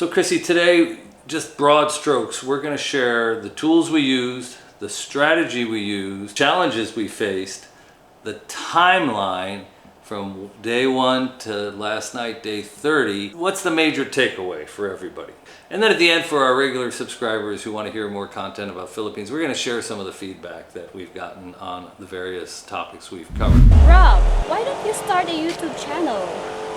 So Chrissy, today, just broad strokes, we're going to share the tools we used, the strategy we used, challenges we faced, the timeline from day 1 to last night, day 30. What's the major takeaway for everybody? And then at the end, for our regular subscribers who want to hear more content about Philippines, we're going to share some of the feedback that we've gotten on the various topics we've covered. Rob, why don't you start a YouTube channel?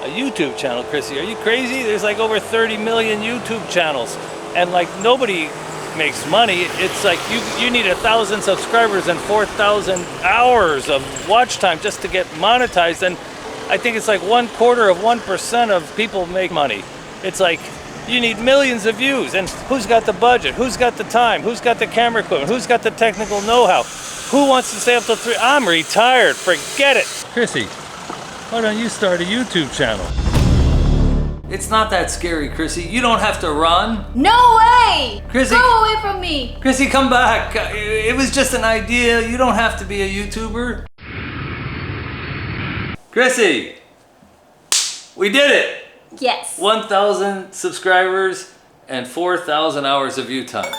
A YouTube channel, Chrissy? Are you crazy? There's like over 30 million YouTube channels, and like nobody makes money. It's like you need 1,000 subscribers and 4,000 hours of watch time just to get monetized, and I think it's like 1/4% of people make money. It's like you need millions of views, and who's got the budget? Who's got the time? Who's got the camera equipment? Who's got the technical know-how? Who wants to stay up till 3? I'm retired, forget it. Chrissy, why don't you start a YouTube channel? It's not that scary, Chrissy. You don't have to run. No way! Chrissy, go away from me! Chrissy, come back. It was just an idea. You don't have to be a YouTuber. Chrissy, we did it. Yes. 1,000 subscribers and 4,000 hours of view time.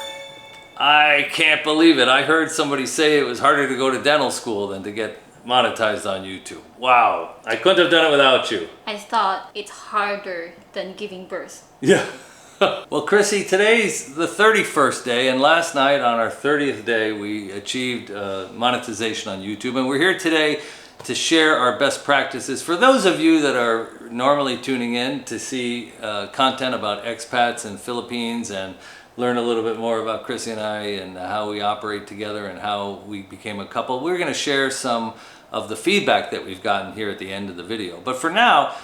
I can't believe it. I heard somebody say it was harder to go to dental school than to get monetized on YouTube. Wow, I couldn't have done it without you. I thought it's harder than giving birth. Yeah. Well, Chrissy, today's the 31st day, and last night on our 30th day, we achieved monetization on YouTube, and we're here today to share our best practices. For those of you that are normally tuning in to see content about expats in Philippines and learn a little bit more about Chrissy and I and how we operate together and how we became a couple, we're going to share some of the feedback that we've gotten here at the end of the video. But for now,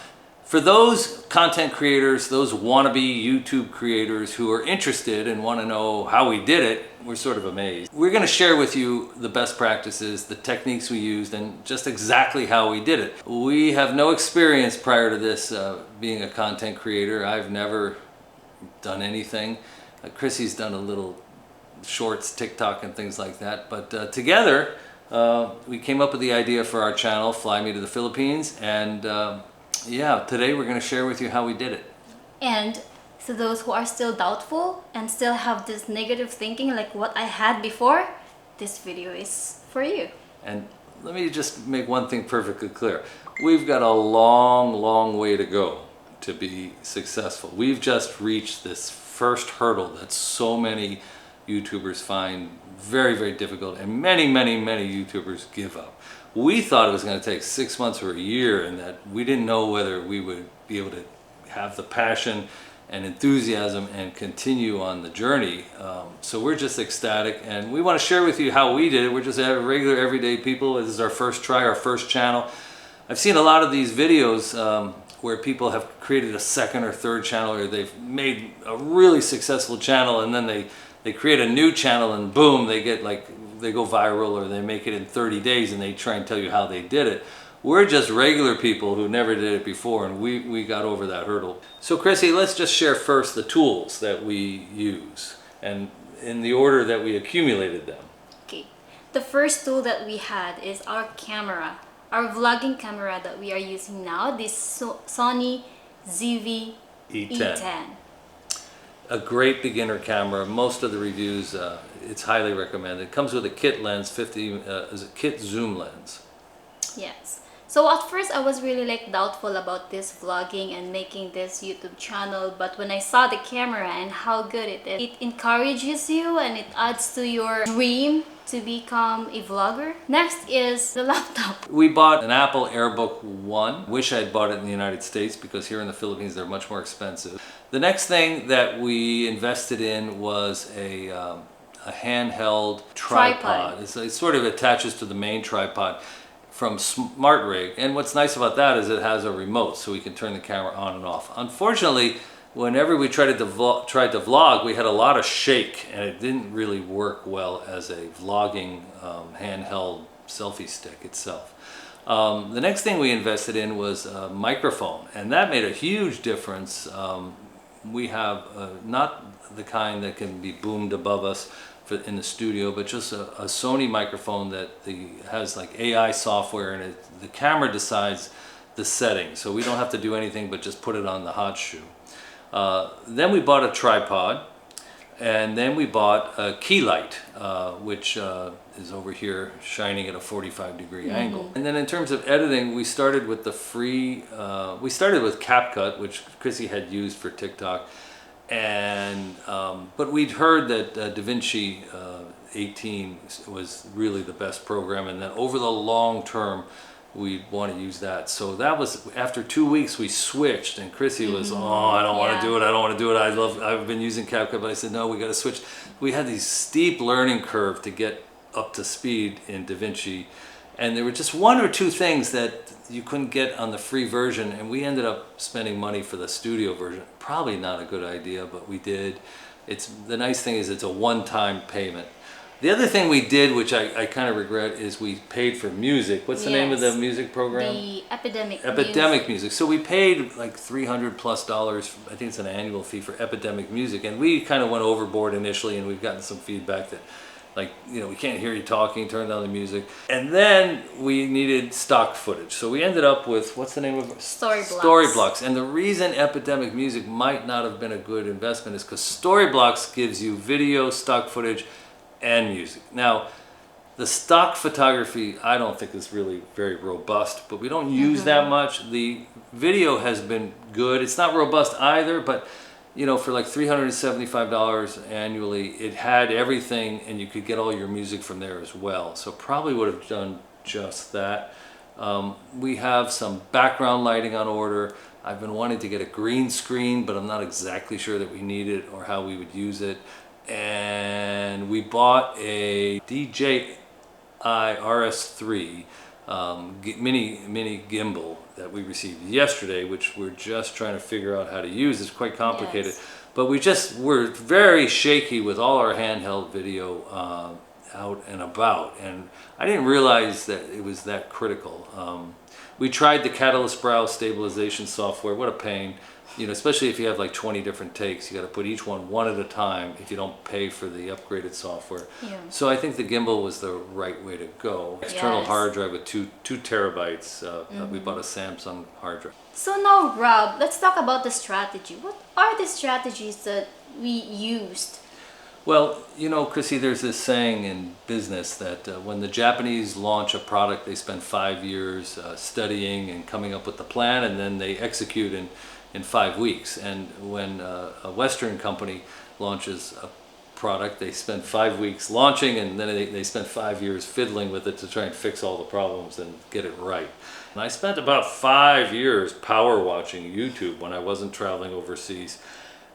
for those content creators, those wannabe YouTube creators who are interested and want to know how we did it, we're sort of amazed. We're going to share with you the best practices, the techniques we used, and just exactly how we did it. We have no experience prior to this being a content creator. I've never done anything. Chrissy's done a little shorts, TikTok, and things like that. But together, we came up with the idea for our channel, Fly Me to the Philippines, and yeah, today we're going to share with you how we did it. And to those who are still doubtful and still have this negative thinking like what I had before, this video is for you. And let me just make one thing perfectly clear. We've got a long, long way to go to be successful. We've just reached this first hurdle that so many YouTubers find very, very difficult, and many, many, many YouTubers give up. We thought it was going to take 6 months or a year, and that we didn't know whether we would be able to have the passion and enthusiasm and continue on the journey. So we're just ecstatic, and we want to share with you how we did it. We're just regular, everyday people. This is our first try, our first channel. I've seen a lot of these videos where people have created a second or third channel, or they've made a really successful channel, and then they create a new channel, and boom, they go viral, or they make it in 30 days, and they try and tell you how they did it. We're just regular people who never did it before, and we got over that hurdle. So Chrissy, let's just share first the tools that we use, and in the order that we accumulated them. Okay, the first tool that we had is our camera. Our vlogging camera that we are using now, this Sony ZV-E10. A great beginner camera. Most of the reviews, it's highly recommended. It comes with a kit lens, kit zoom lens. Yes. So at first I was really like doubtful about this vlogging and making this YouTube channel, but when I saw the camera and how good it is, it encourages you and it adds to your dream to become a vlogger. Next is the laptop. We bought an Apple AirBook One. Wish I'd bought it in the United States, because here in the Philippines they're much more expensive. The next thing that we invested in was a handheld tripod. It sort of attaches to the main tripod from SmartRig, and what's nice about that is it has a remote, so we can turn the camera on and off. Unfortunately, whenever we tried to vlog, we had a lot of shake, and it didn't really work well as a vlogging handheld selfie stick itself. The next thing we invested in was a microphone, and that made a huge difference. We have not the kind that can be boomed above us in the studio, but just a Sony microphone that has like AI software, and the camera decides the setting, so we don't have to do anything but just put it on the hot shoe. Then we bought a tripod, and then we bought a key light, which is over here shining at a 45-degree angle. And then in terms of editing, we started with the free, we started with CapCut, which Chrissy had used for TikTok. And but we'd heard that DaVinci 18 was really the best program, and that over the long term we want to use that. So that was after 2 weeks we switched, and Chrissy was, oh, I don't want to do it, I don't want to do it. I've been using CapCut, but I said no, we got to switch. We had these steep learning curve to get up to speed in DaVinci, and there were just one or two things that you couldn't get on the free version, and we ended up spending money for the studio version. Probably not a good idea, but we did. It's the nice thing is it's a one-time payment. The other thing we did, which I kind of regret, is we paid for music. What's the name of the music program? The Epidemic Music. So we paid like $300+. I think it's an annual fee for Epidemic Music, and we kind of went overboard initially, and we've gotten some feedback that, like, you know, we can't hear you talking, turn down the music. And then we needed stock footage. So we ended up with, what's the name of it? Storyblocks. And the reason Epidemic Music might not have been a good investment is because Storyblocks gives you video, stock footage, and music. Now, the stock photography, I don't think is really very robust, but we don't use that much. The video has been good. It's not robust either, but you know, for like $375 annually, it had everything, and you could get all your music from there as well. So probably would have done just that. We have some background lighting on order. I've been wanting to get a green screen, but I'm not exactly sure that we need it or how we would use it. And we bought a DJI RS3 mini gimbal that we received yesterday, which we're just trying to figure out how to use. It's quite complicated, but we're very shaky with all our handheld video out and about, and I didn't realize that it was that critical. We tried the Catalyst Brow stabilization software. What a pain. You know, especially if you have like 20 different takes, you got to put each one at a time if you don't pay for the upgraded software. So I think the gimbal was the right way to go. External hard drive with two terabytes. We bought a Samsung hard drive. So now, Rob, let's talk about the strategy. What are the strategies that we used? Well, you know, Chrissy, there's this saying in business that when the Japanese launch a product, they spend 5 years studying and coming up with the plan, and then they execute in 5 weeks. And when a Western company launches a product, they spend 5 weeks launching, and then they spend 5 years fiddling with it to try and fix all the problems and get it right. And I spent about 5 years power watching YouTube when I wasn't traveling overseas.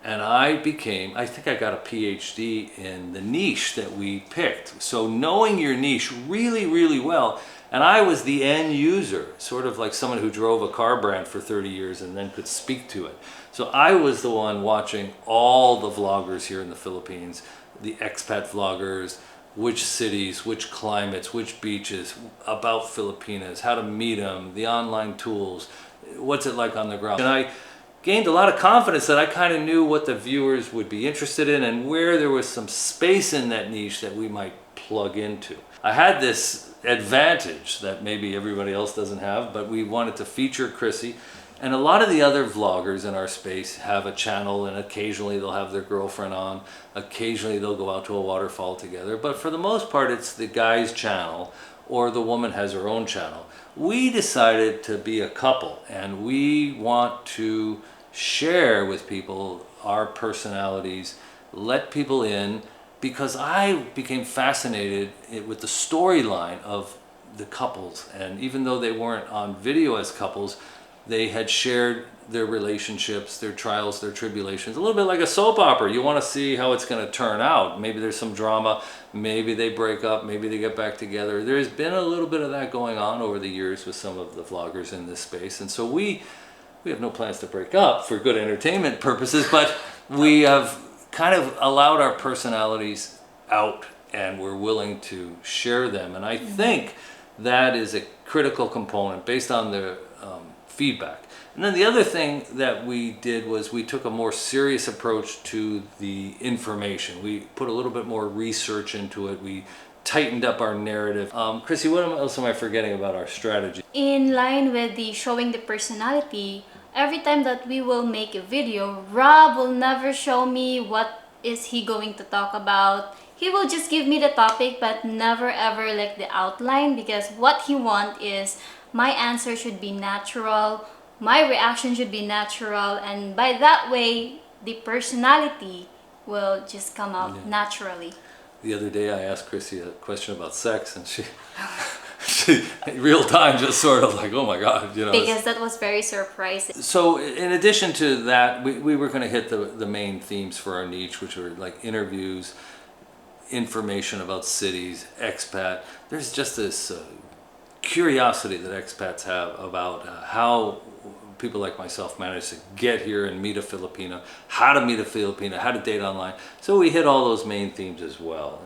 And I think I got a PhD in the niche that we picked. So knowing your niche really, really well. And I was the end user, sort of like someone who drove a car brand for 30 years and then could speak to it. So I was the one watching all the vloggers here in the Philippines, the expat vloggers, which cities, which climates, which beaches, about Filipinas, how to meet them, the online tools, what's it like on the ground. And I gained a lot of confidence that I kind of knew what the viewers would be interested in and where there was some space in that niche that we might plug into. I had this advantage that maybe everybody else doesn't have, but we wanted to feature Chrissy. And a lot of the other vloggers in our space have a channel, and occasionally they'll have their girlfriend on. Occasionally they'll go out to a waterfall together. But for the most part, it's the guy's channel, or the woman has her own channel. We decided to be a couple, and we want to share with people our personalities, let people in, because I became fascinated with the storyline of the couples. And even though they weren't on video as couples, they had shared their relationships, their trials, their tribulations, a little bit like a soap opera. You want to see how it's going to turn out. Maybe there's some drama, maybe they break up, maybe they get back together. There's been a little bit of that going on over the years with some of the vloggers in this space. And so we have no plans to break up for good entertainment purposes, but we have kind of allowed our personalities out, and we're willing to share them. And I think that is a critical component based on the feedback. And then the other thing that we did was we took a more serious approach to the information. We put a little bit more research into it. We tightened up our narrative. Chrissy, what else am I forgetting about our strategy? In line with the showing the personality, every time that we will make a video, Rob will never show me what is he going to talk about. He will just give me the topic but never ever like the outline, because what he wants is my answer should be natural, my reaction should be natural, and by that way the personality will just come out naturally. The other day I asked Chrissy a question about sex, and she real time just sort of like, oh my God, you know. Because that was very surprising. So in addition to that, we were going to hit the main themes for our niche, which were like interviews, information about cities, expat. There's just this curiosity that expats have about how people like myself manage to get here and meet a Filipino, how to meet a Filipino, how to date online. So we hit all those main themes as well.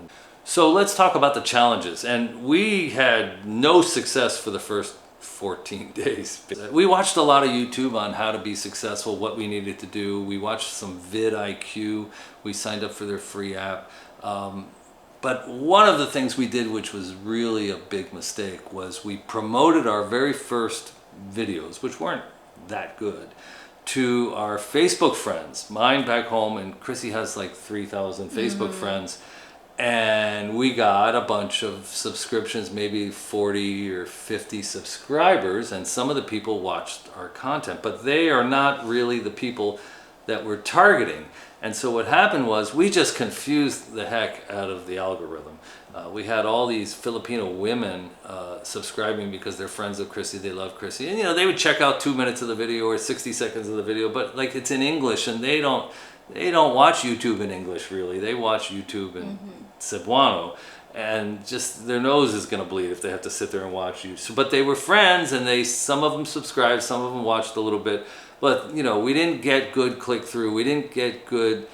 So let's talk about the challenges. And we had no success for the first 14 days. We watched a lot of YouTube on how to be successful, what we needed to do. We watched some vidIQ. We signed up for their free app. But one of the things we did, which was really a big mistake, was we promoted our very first videos, which weren't that good, to our Facebook friends. Mine back home, and Chrissy has like 3,000 Facebook friends. And we got a bunch of subscriptions, maybe 40 or 50 subscribers, and some of the people watched our content, but they are not really the people that we're targeting. And so what happened was we just confused the heck out of the algorithm. We had all these Filipino women subscribing because they're friends of Chrissy, they love Chrissy. And you know, they would check out 2 minutes of the video or 60 seconds of the video, but like it's in English, and they don't watch YouTube in English really. They watch YouTube in Cebuano, and just their nose is gonna bleed if they have to sit there and watch you. So, but they were friends, and some of them subscribed, some of them watched a little bit. But you know, we didn't get good click-through, we didn't get good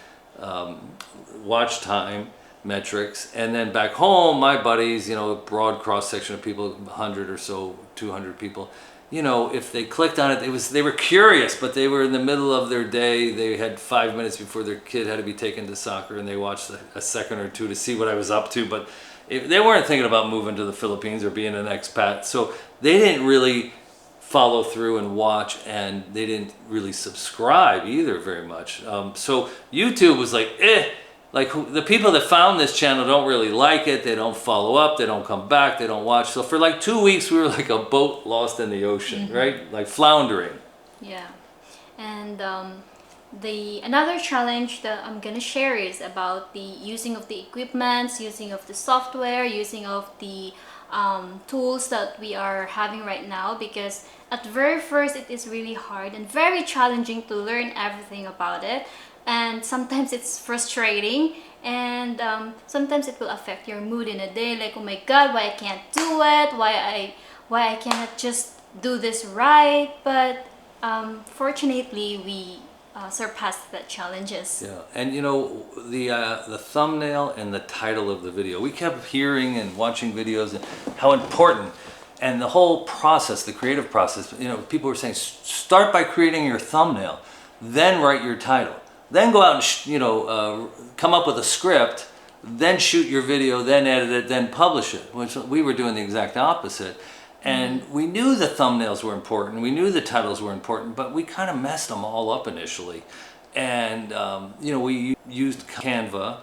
watch time metrics. And then back home, my buddies, you know, a broad cross-section of people, 100 or so, 200 people, you know, if they clicked on it, they were curious, but they were in the middle of their day. They had 5 minutes before their kid had to be taken to soccer, and they watched a second or two to see what I was up to. But they weren't thinking about moving to the Philippines or being an expat. So they didn't really follow through and watch, and they didn't really subscribe either very much. So YouTube was like, like the people that found this channel don't really like it, they don't follow up, they don't come back, they don't watch. So for like 2 weeks we were like a boat lost in the ocean, right? Like floundering. Yeah. And another challenge that I'm gonna share is about the using of the equipments, using of the software, using of the tools that we are having right now, because at very first it is really hard and very challenging to learn everything about it, and sometimes it's frustrating, and sometimes it will affect your mood in a day, like, oh my God, why I can't do it, why I cannot just do this right. But fortunately we surpassed the challenges. Yeah, and you know, the thumbnail and the title of the video, we kept hearing and watching videos and how important, and the whole process, the creative process, you know, people were saying, start by creating your thumbnail, then write your title, then go out and you know, come up with a script, then shoot your video, then edit it, then publish it. Which we were doing the exact opposite. And we knew the thumbnails were important, we knew the titles were important, but we kind of messed them all up initially. And you know, we used Canva,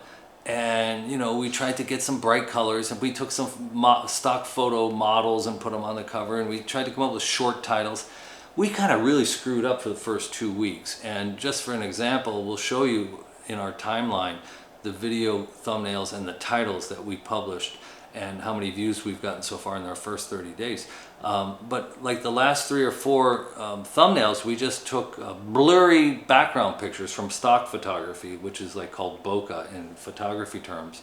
and you know, we tried to get some bright colors, and we took some stock photo models and put them on the cover, and we tried to come up with short titles. We kind of really screwed up for the first 2 weeks. And just for an example, we'll show you in our timeline the video thumbnails and the titles that we published, and how many views we've gotten so far in our first 30 days. But like the last 3 or 4 thumbnails, we just took blurry background pictures from stock photography, which is like called bokeh in photography terms.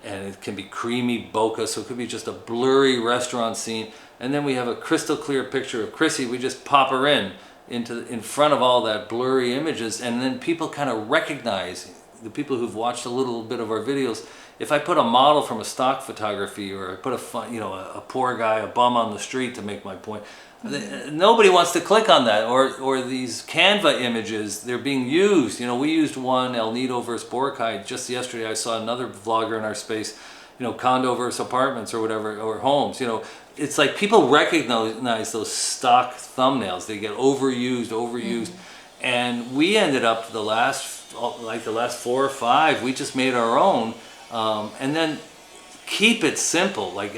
And it can be creamy bokeh, so it could be just a blurry restaurant scene. And then we have a crystal clear picture of Chrissy. We just pop her in front of all that blurry images, and then people kind of recognize, the people who've watched a little bit of our videos, if I put a model from a stock photography, or I put a poor guy, a bum on the street to make my point, nobody wants to click on that. Or these Canva images, they're being used. You know, we used one, El Nido versus Boracay. Just yesterday I saw another vlogger in our space condo versus apartments or whatever, or homes. It's like people recognize those stock thumbnails. They get overused. And we ended up the last 4 or 5, we just made our own. And then keep it simple. Like,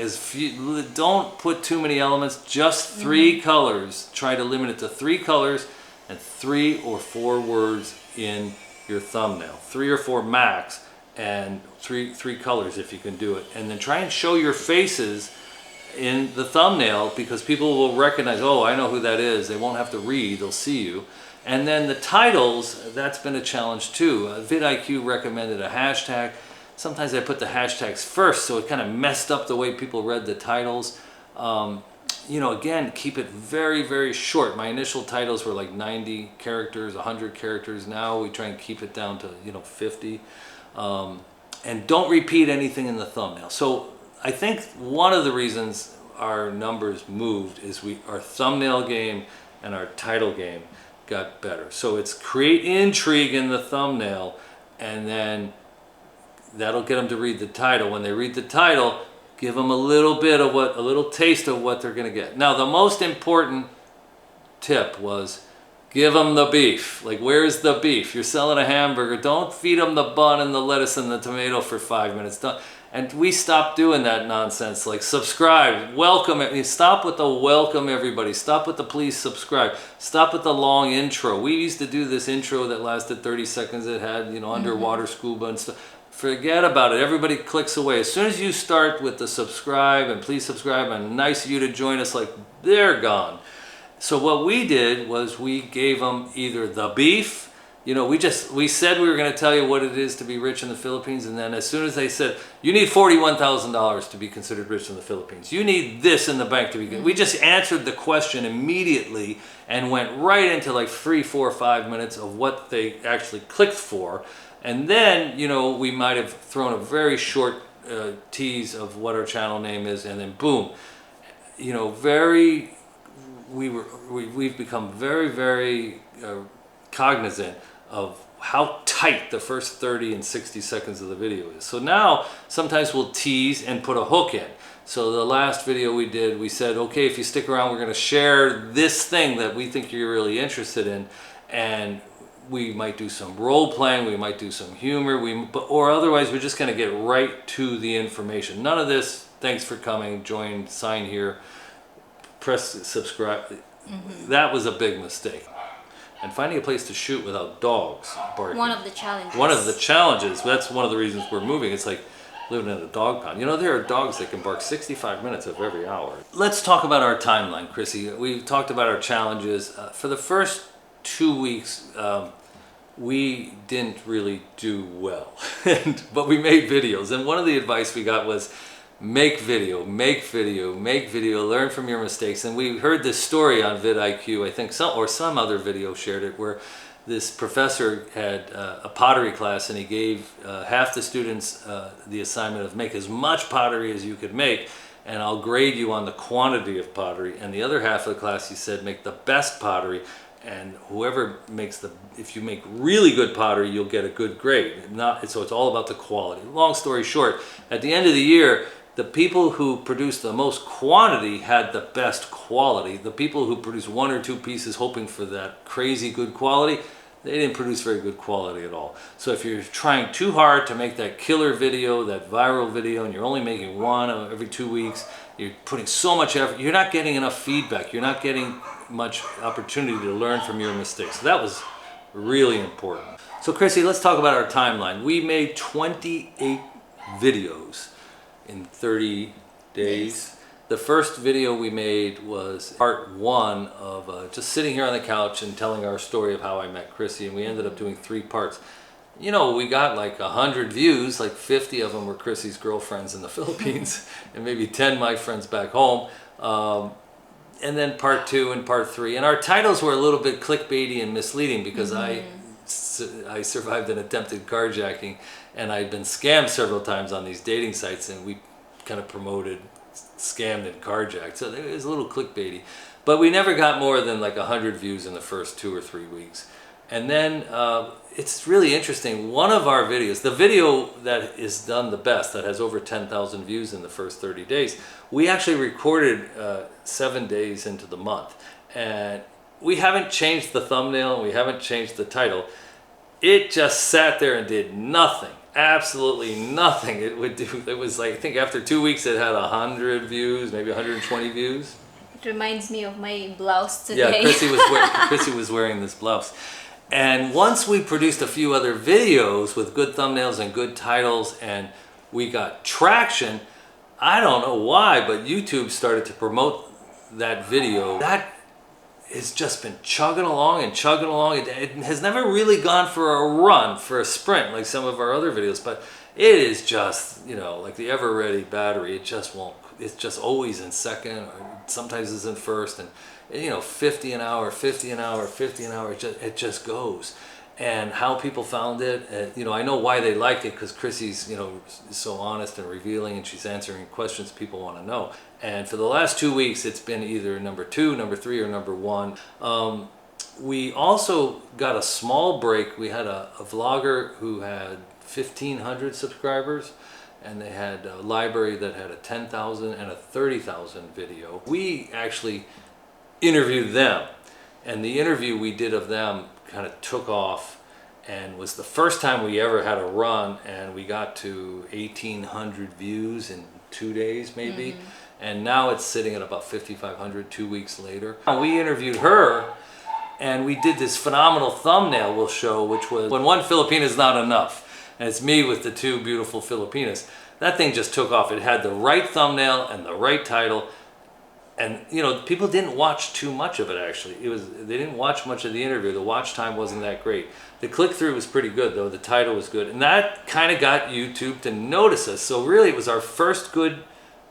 don't put too many elements, just 3 colors. Try to limit it to 3 colors and 3 or 4 words in your thumbnail. 3 or 4 max, and three colors if you can do it. And then try and show your faces in the thumbnail, because people will recognize, oh, I know who that is. They won't have to read, they'll see you. And then the titles, that's been a challenge too. vidIQ recommended a hashtag. Sometimes I put the hashtags first, so it kind of messed up the way people read the titles. Again, keep it very, very short. My initial titles were like 90 characters, 100 characters. Now we try and keep it down to 50. And don't repeat anything in the thumbnail. So I think one of the reasons our numbers moved is our thumbnail game and our title game got better. So it's create intrigue in the thumbnail, and then that'll get them to read the title. When they read the title, give them a little taste of what they're going to get. Now, the most important tip was give them the beef. Like, where's the beef? You're selling a hamburger. Don't feed them the bun and the lettuce and the tomato for 5 minutes. And we stopped doing that nonsense. Like, subscribe, welcome. Stop with the welcome everybody. Stop with the please subscribe. Stop with the long intro. We used to do this intro that lasted 30 seconds. It had, underwater scuba and stuff. Forget about it. Everybody clicks away. As soon as you start with the subscribe and please subscribe and nice of you to join us, like, they're gone. So what we did was we gave them either the beef. We said we were going to tell you what it is to be rich in the Philippines, and then as soon as they said, you need $41,000 to be considered rich in the Philippines, you need this in the bank to be good. We just answered the question immediately and went right into like 3, 4, 5 minutes of what they actually clicked for. And then, we might have thrown a very short tease of what our channel name is, and then boom, we've become very, very cognizant of how tight the first 30 and 60 seconds of the video is. So now sometimes we'll tease and put a hook in. So the last video we did, we said, okay, if you stick around, we're going to share this thing that we think you're really interested in, and we might do some role playing, we might do some humor, or otherwise we're just going to get right to the information. None of this, thanks for coming, join, sign here, press subscribe. That was a big mistake. And finding a place to shoot without dogs barking. One of the challenges. That's one of the reasons we're moving. It's like living in a dog pound. There are dogs that can bark 65 minutes of every hour. Let's talk about our timeline, Chrissy. We've talked about our challenges. For the first 2 weeks, we didn't really do well, but we made videos. And one of the advice we got was, make video, learn from your mistakes. And we heard this story on vidIQ, I think some other video shared it, where this professor had a pottery class, and he gave half the students the assignment of make as much pottery as you could make, and I'll grade you on the quantity of pottery. And the other half of the class, he said, make the best pottery, and whoever if you make really good pottery, you'll get a good grade. So it's all about the quality. Long story short, at the end of the year, the people who produced the most quantity had the best quality. The people who produced 1 or 2 pieces hoping for that crazy good quality, they didn't produce very good quality at all. So if you're trying too hard to make that killer video, that viral video, and you're only making 1 every 2 weeks, you're putting so much effort, you're not getting enough feedback, you're not getting much opportunity to learn from your mistakes. So that was really important. So Chrissy, let's talk about our timeline. We made 28 videos in 30 days. The first video we made was part 1 of just sitting here on the couch and telling our story of how I met Chrissy, and we ended up doing 3 parts. We got like 100 views, like 50 of them were Chrissy's girlfriends in the Philippines, and maybe 10 my friends back home. And then part 2 and part 3. And our titles were a little bit clickbaity and misleading, because I survived an attempted carjacking, and I'd been scammed several times on these dating sites, and we kind of promoted scammed and carjacked. So it was a little clickbaity. But we never got more than like 100 views in the first 2 or 3 weeks. And then it's really interesting. One of our videos, the video that is done the best, that has over 10,000 views in the first 30 days, we actually recorded 7 days into the month. And we haven't changed the thumbnail and we haven't changed the title. It just sat there and did nothing. Absolutely nothing. It would do. It was like, I think after 2 weeks it had 100 views, maybe 120 views. It reminds me of my blouse today. Yeah, Chrissy was wearing this blouse. And once we produced a few other videos with good thumbnails and good titles and we got traction, I don't know why, but YouTube started to promote that video. That has just been chugging along and chugging along. It has never really gone for a run, for a sprint like some of our other videos, but it is just, you know, like the ever-ready battery. It just won't, it's just always in second, or sometimes it's in first, and you know, 50 an hour, 50 an hour, 50 an hour, it just goes. And how people found it, you know, I know why they liked it, because Chrissy's, you know, so honest and revealing, and she's answering questions people want to know. And for the last 2 weeks, it's been either number 2, number 3, or number 1. We also got a small break. We had a vlogger who had 1,500 subscribers, and they had a library that had a 10,000 and a 30,000 video. We actually interviewed them, and the interview we did of them kind of took off and was the first time we ever had a run, and we got to 1,800 views in 2 days maybe. And now it's sitting at about 5,500 2 weeks later. We interviewed her and we did this phenomenal thumbnail we'll show, which was when one Filipina is not enough, and it's me with the 2 beautiful Filipinas. That thing just took off. It had the right thumbnail and the right title. And you know, people didn't watch too much of it actually. They didn't watch much of the interview. The watch time wasn't that great. The click-through was pretty good though. The title was good. And that kind of got YouTube to notice us. So really it was our first good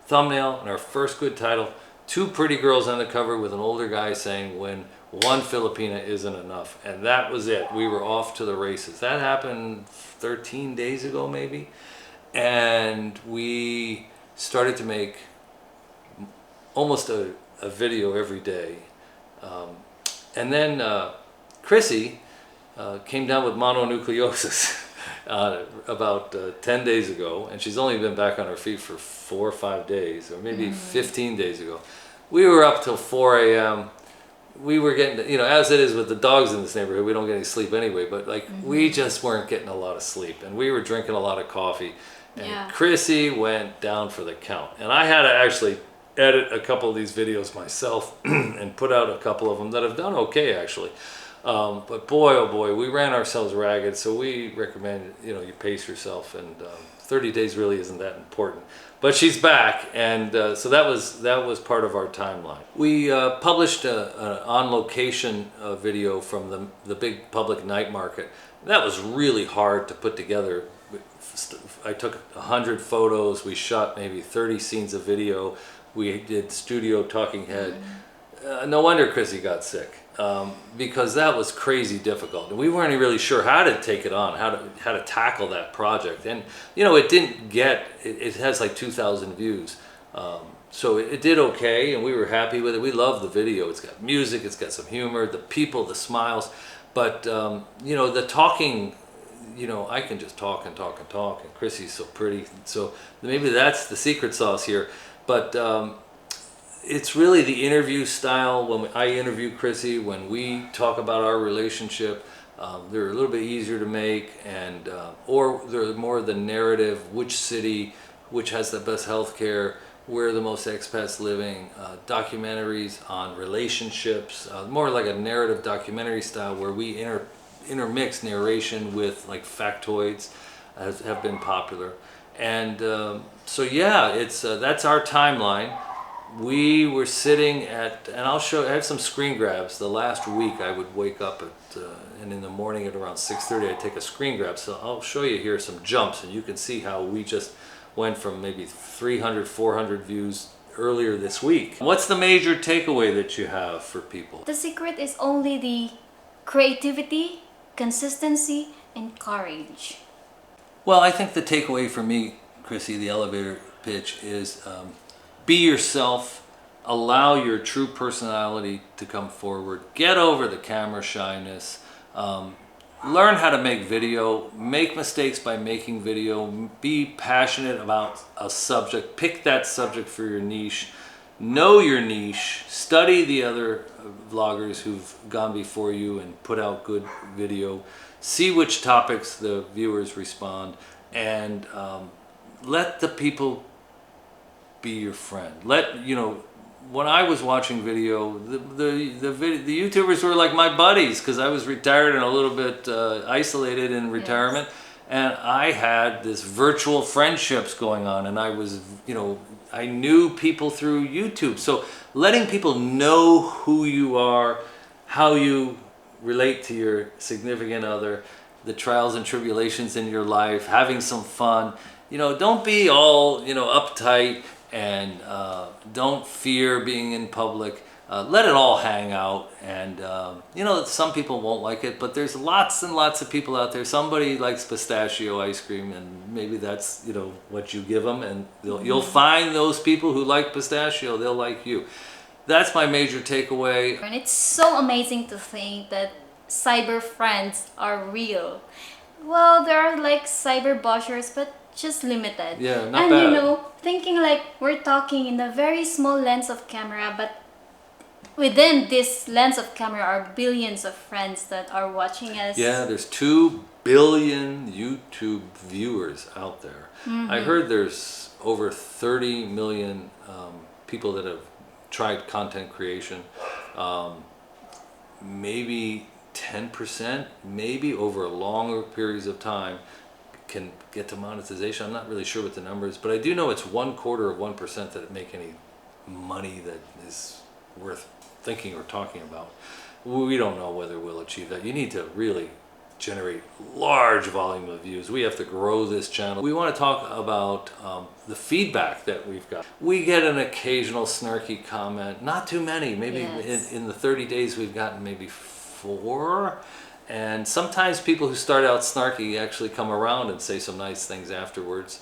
thumbnail and our first good title. 2 pretty girls on the cover with an older guy saying when one Filipina isn't enough. And that was it. We were off to the races. That happened 13 days ago maybe. And we started to make almost a video every day. And then Chrissy came down with mononucleosis about 10 days ago, and she's only been back on her feet for 4 or 5 days, or maybe 15 days ago. We were up till 4 a.m. We were getting, you know, as it is with the dogs in this neighborhood, we don't get any sleep anyway, but like we just weren't getting a lot of sleep, and we were drinking a lot of coffee. And Chrissy went down for the count, and I had to actually edit a couple of these videos myself and put out a couple of them that have done okay actually. But boy, oh boy, we ran ourselves ragged, so we recommend, you know, you pace yourself, and 30 days really isn't that important. But she's back, and so that was part of our timeline. We published an on-location video from the big public night market. That was really hard to put together. I took 100 photos, we shot maybe 30 scenes of video. We did studio talking head. No wonder Chrissy got sick, because that was crazy difficult. And we weren't really sure how to take it on, how to tackle that project. And you know, it didn't get, it has like 2,000 views. So it did okay, and we were happy with it. We love the video. It's got music, it's got some humor, the people, the smiles. But you know, the talking, you know, I can just talk and talk and talk, and Chrissy's so pretty. So maybe that's the secret sauce here. But it's really the interview style. When I interview Chrissy, when we talk about our relationship, they're a little bit easier to make, and or they're more the narrative, which city, which has the best healthcare, where the most expats living, documentaries on relationships, more like a narrative documentary style where we intermix narration with like factoids, have been popular. And so yeah, it's that's our timeline. We were sitting at, and I have some screen grabs. The last week I would wake up at, and in the morning at around 6:30 I'd take a screen grab. So I'll show you here some jumps, and you can see how we just went from maybe 300, 400 views earlier this week. What's the major takeaway that you have for people? The secret is only the creativity, consistency, and courage. Well, I think the takeaway for me, Chrissy, the elevator pitch is be yourself, allow your true personality to come forward, get over the camera shyness, Learn how to make video, make mistakes by making video, be passionate about a subject, pick that subject for your niche, know your niche, study the other vloggers who've gone before you and put out good video, see which topics the viewers respond, and let the people be your friend. When I was watching video, the YouTubers were like my buddies because I was retired and a little bit isolated in retirement. Yes. And I had this virtual friendships going on, and I was, I knew people through YouTube. So letting people know who you are, how you relate to your significant other, the trials and tribulations in your life, having some fun. Don't be all, uptight, and don't fear being in public. Let it all hang out, and some people won't like it, but there's lots and lots of people out there. Somebody likes pistachio ice cream, and maybe that's what you give them, and you'll find those people who like pistachio. They'll like you. That's my major takeaway. And it's so amazing to think that cyber friends are real. Well, there are like cyber bashers, but just limited. Yeah, not bad. And thinking like we're talking in a very small lens of camera, but within this lens of camera are billions of friends that are watching us. Yeah, there's 2 billion YouTube viewers out there. I heard there's over 30 million people that have tried content creation. Maybe 10%, maybe over longer periods of time, can get to monetization. I'm not really sure what the number is, but I do know it's 0.25% that make any money that is worth thinking or talking about. We don't know whether we'll achieve that. You need to really generate large volume of views. We have to grow this channel. We want to talk about the feedback that we've got. We get an occasional snarky comment, not too many. Maybe yes. in the 30 days we've gotten maybe 4. And sometimes people who start out snarky actually come around and say some nice things afterwards.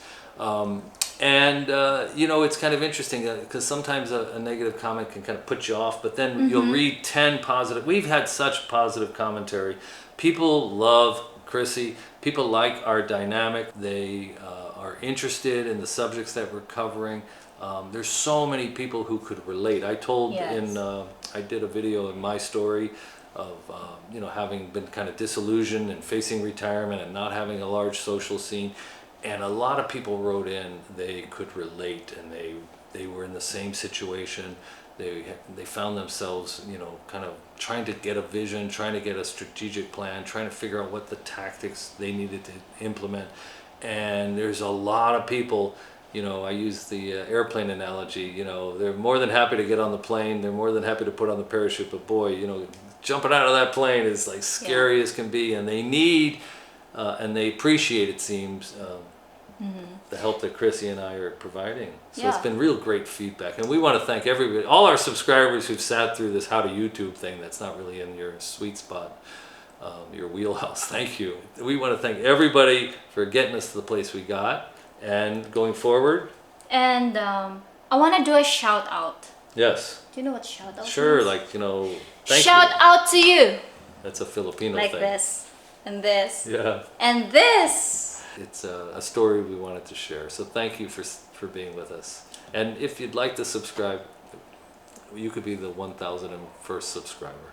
It's kind of interesting because sometimes a negative comment can kind of put you off, but then you'll read 10 positive. We've had such positive commentary. People love Chrissy. People like our dynamic. They are interested in the subjects that we're covering. There's so many people who could relate. I told I did a video in my story of having been kind of disillusioned and facing retirement and not having a large social scene, and a lot of people wrote in they could relate, and they were in the same situation. They found themselves kind of trying to get a vision, trying to get a strategic plan, trying to figure out what the tactics they needed to implement. And there's a lot of people, I use the airplane analogy, they're more than happy to get on the plane, they're more than happy to put on the parachute, but boy, jumping out of that plane is like scary as can be, and they need and they appreciate, it seems, the help that Chrissy and I are providing. So it's been real great feedback, and we want to thank everybody, all our subscribers who've sat through this how to YouTube thing that's not really in your sweet spot, your wheelhouse. Thank you. We want to thank everybody for getting us to the place we got and going forward. And I want to do a shout out. Yes. Do you know what shout out Sure, means? like, thank shout you. Out to you. That's a Filipino like thing. Like this, and this, and this. It's a story we wanted to share. So thank you for being with us. And if you'd like to subscribe, you could be the 1,001st subscriber.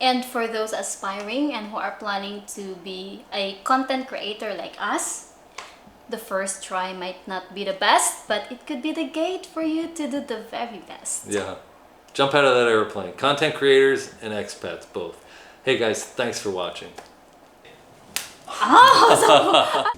And for those aspiring and who are planning to be a content creator like us, the first try might not be the best, but it could be the gate for you to do the very best. Yeah. Jump out of that airplane. Content creators and expats, both. Hey guys, thanks for watching. Oh, so